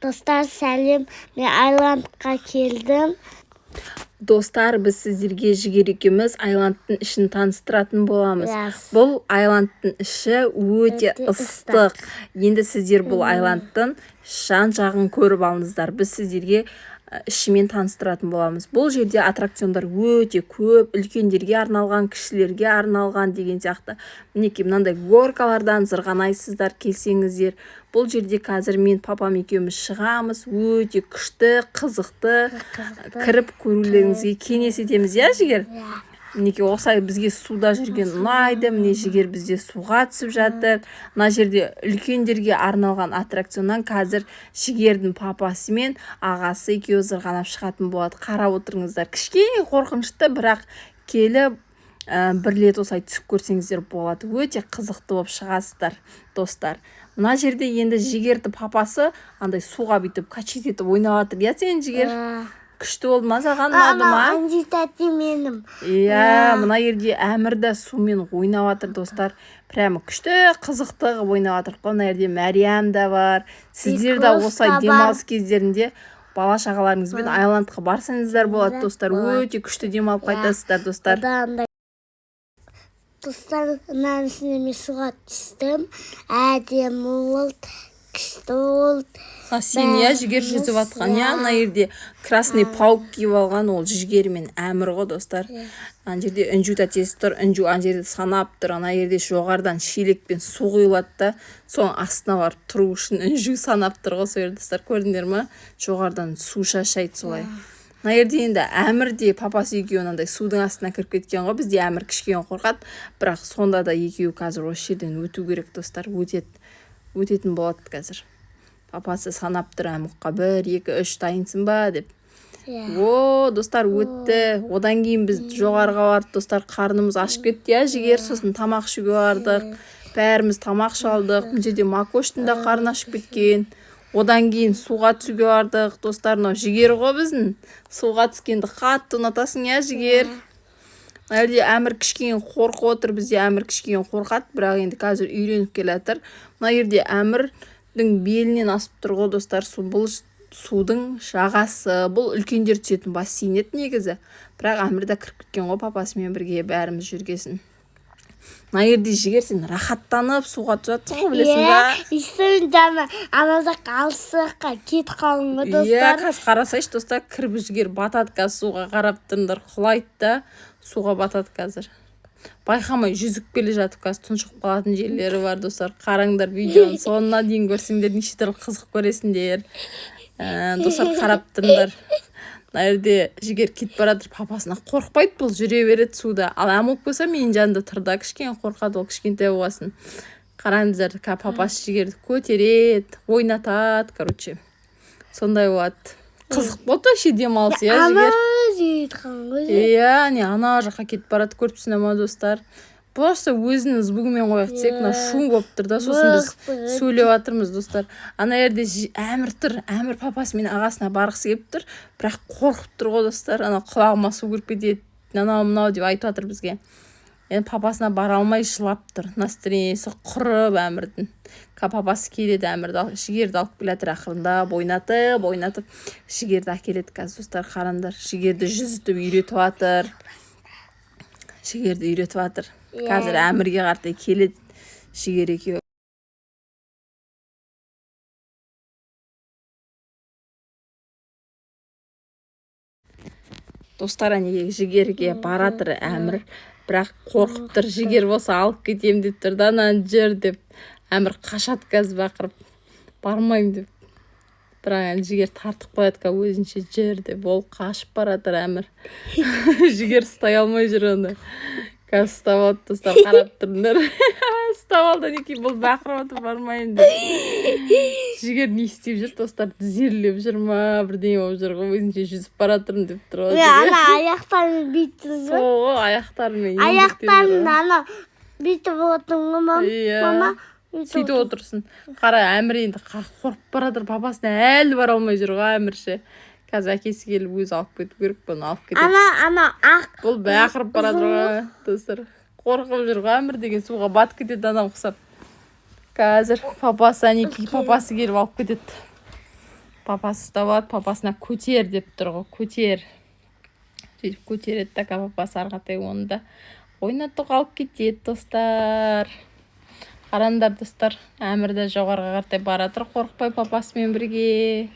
Достар, сәлем. Мен Айландқа келдім. Достар, біз сіздерге жігер екеуміз Айландтың ішін таныстыратын боламыз. Бұл Айландтың іші өте ыстық. Енді сіздер бұл Айландтың жан-жағын көріп алыңыздар. Біз сіздерге ішімен таныстыратын боламыз. Бұл жерде аттракциондар өте көп, үлкендерге арналған, кішілерге арналған деген сияқты. Мінекей мынандай горкалардан зырғанайсыздар келсеңіздер. Бұл жерде қазір мен папам екеуміз шығамыз. Өте күшті, қызықты, кіріп көрулеріңізге кеңес етеміз, иә, жігер? Мінекей осылай бізге суда жүрген ұнайды. Міне жігер бізде суға түсіп жатыр. Мына жерде үлкендерге арналған аттракционнан қазір жігердің папасы мен ағасы екеуі зырғанап шығатын болады. Қарап отырыңыздар. Кішкене қорқынышты, бірақ келіп бір рет осылай түсіп көрсеңіздер болады. Өте қызықты болып шығасыздар, достар. Мына жерде енді жігердің папасы андай суға бүйтіп качет етіп ойнап жатыр. Я сен жігер? Күшті болды ма, саған ұнады ма? Анжи тәте менің. Иә, мына жерде әмірді сумен ойнап жатыр, достар. Прямо күшті, қызықты ойнап жатыр. Мына жерде Мәриям да бар. Сіздер де осылай демалыс кездерінде бала шағаларыңызбен Айландқа барсаңыздар болады, достар. Өте күшті демалып қайтасыздар, достар. Достар, мынанысында мен суға түстім. Әдемі болды, күшті болды. Сен иә жігер жүзіп атқан, иә, ана жерде красный паук киіп алған, ол жігер мен әмір ғой, достар. Ана жерде Үнжу тәтесі тұр, Үнжу ана жерде санап тұр, ана жерде жоғарыдан шелекпен су құйылады да, соның астына барып тұру үшін Үнжу санап тұр ғой, сол жерде, достар, көрдіңдер ме? Жоғарыдан су шашайды солай. Ана жерде енді әмір де папасы екеуі андай судың астына кіріп кеткен ғой, бізде әмір кішкене қорқады, бірақ сонда да екеуі қазір осы жерден өту керек, достар, өтетін болады қазір. Папасы санап тұр әміққа 1, 2, 3 дайынсың ба деп. О, достар, өтті. Одан кейін біз жоғарыға бардық, достар, қарнымыз ашып кетті, иә, жігер, сосын тамақ ішуге бардық. Бәріміз тамақ шалдық. Бұл жерде Макоштың да қарны ашып кеткен. Одан кейін суға түсуге бардық, достар, мынау жігер ғой біздің. Суға түскенді қатты ұнатасың, иә, жігер? Мына жерде әмір кішкене қорқып отыр, бізде әмір кішкене қорқады, бірақ енді қазір үйреніп келе жатыр. Мына жерде әмірдің белінен асып тұр ғой, достар, бұл судың жағасы, бұл үлкендер түсетін бассейн еді негізі. Бірақ әмір де кіріп кеткен ғой, папасымен бірге бәріміз жүргесін. Мына жерде жігер, сен рахаттанып суға түсатсың ғой, білесің ба? Истің жаны аназақ алсыққа кет қалың ғой, достар. Қазір қарасайшы, достар, кіріп жігер батады қазір, суға қарап тұрыңдар, құлайды да, суға батады қазір. Байқамай жүзіп келе жатып қазір тұншығып қалатын жерлері бар, достар. Қараңдар видеоны соңына дейін көрсеңдер, неше түрлі қызық көресіңдер. Достар, қарап тұрыңдар. Мына жерде жігер кетіп баратыр, папасына қорықпайды, бұл жүре береді суда. Ал әмір болса менің жанымда тұрда, кішкене қорқады, ол кішкентай болғасын. Қараңыздар, папасы жігерді көтереді, ойнатады, короче. Сондай болады. Қызық болды вообще демалыс, иә, жігер? Иә, не ана жаққа кетіп барады, көріпсің ма, достар? Просто өзінің звугымен қояқ тек, мына шум болып тұр да, сосын біз сөйлеп жатырмыз, достар. Ана жерде әмір тұр, әмір папасы мен ағасына барғысы келіп тұр, бірақ қорқып тұр ғой, достар. Ана құлағыма су кіріп кетеді, мынау деп айтып жатыр бізге. Енді папасына бара алмай жылап тұр, настроениесі құрып әмірдің. Папасы келеді, әмірді жігерді алып келатыр, ақырындап ойнатып, жігерді әкеледі қазір, достар, қараңдар. Жігерді жүзітіп үйретіп жатыр. Қазір әмірге қартай келеді, жігер екеуі. Достар, әне жігерге баратыр әмір, бірақ қорқып тұр. Жігер болса алып кетем деп тұр да, жүр деп. Әмір қашады қазір бақырып, бармайым деп. Бірақ жігер тартып қояды өзінше, жүр деп. Ол қашып баратыр әмір. Жігер ұстай алмай жүр оны. Қазір ұстап алды, достар, қарап тұрыңдар. Ұстап алды, неке бұл бақырып отыр, бармайын деп. Жігер не істеп жүр, достар, тізерлеп жүр ма, бірдеңе болып жүр ғой, өзінше жүзіп баратырмын деп тұр ғой. Ана аяқтарын бүйтіп жүр. Сол, аяқтарымен аяқтарын ана бүйтіп отырмын ғой, мама. Сөйтіп отырсын. Қара, әмір енді қорқып баратыр, папасына әлі бара алмай жүр ғой, әмірше. Қазір әкесі келіп өзі алып кету керек, бұны алып кетеді. Ана ақ. Бұл бақырып баратыр ғой, достар. Қорқып жүр ғой, әмір деген суға батып кетеді, адам құсап. Қазір папасы келіп алып кетеді. Папасы ұстап алады, папасына көтер деп тұр ғой, көтер. Сөйтіп көтереді, така папасы арғатай оны да ойнатып алып кетеді, достар. Қараңдар, достар, Әмір де жоғарыға қаратай бара тұр, қорықпай папасымен бірге.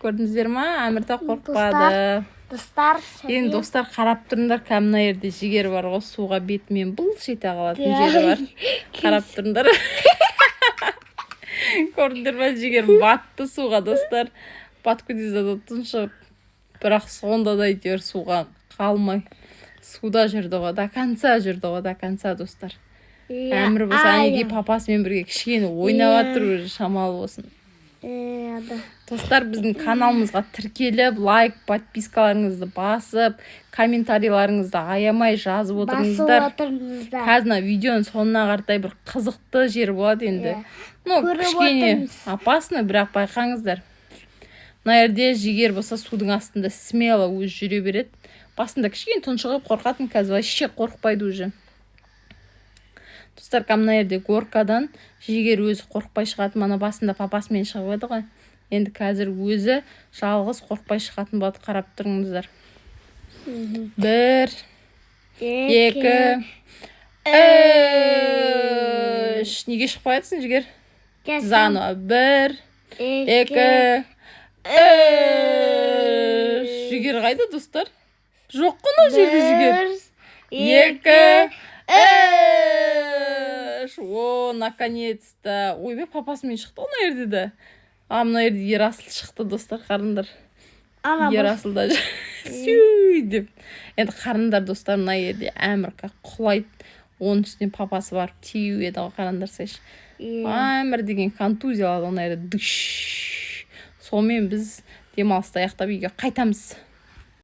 Көрдіңіздер ма? Әмір де қорықпады. Достар, Енді достар, қарап тұрыңдар, кәміна ерде жігер бар ғой, суға бетімен бұлш ете қалатын жері бар. Қарап тұрыңдар. Көрдіңдер ма, жігер батты суға, достар. Батып кетеді тұншығып. Бірақ сонда да әйтеуір суға қалмай. Суда жүрді ғой, до конца жүрді ғой, до конца, достар. Әмір болса, әнеге папасымен бірге кішкене ойнап отыр, уже шамалы болсын. Достар, біздің каналымызға тіркеліп, лайк, подпискаларыңызды басып, комментарийларыңызды аямай жазып отырыңыздар. Қазір видеоның соңына қаратай бір қызықты жер болады енді. Кішкене опасно, бірақ байқаңыздар. Мына жерде жігер болса судың астында смело өзі жүре береді. Басында кішкене тұншығып қорқатын, қазір вообще қорықпайды уже. Достар, мына жерде горкадан жігер өзі қорықпай шығатын, мана басында папасымен шығып еді ғой. Енді қазір өзі жалғыз қорықпай шығатын болады, қарап тұрыңыздар. 1, 2, 3. Неге шықпай жатсың, жігер? Заново. 1, 2, 3. Жігер қайда, достар? Жоқ қана жерде жігер. 2, 3. О, наконец-то. Ойбай, папасымен шықты мына жерде де. Мына жерде Ерасыл шықты, достар, қарындар. Ерасыл да сүй деп. Енді қарындар, достар, мына жерде Әмір құлайды. Оның үстіне папасы барып тию еді ғой, қарындар сайшы. Әмір деген контузия алады, мына жерде. Сонымен біз демалысты аяқтап үйге қайтамыз.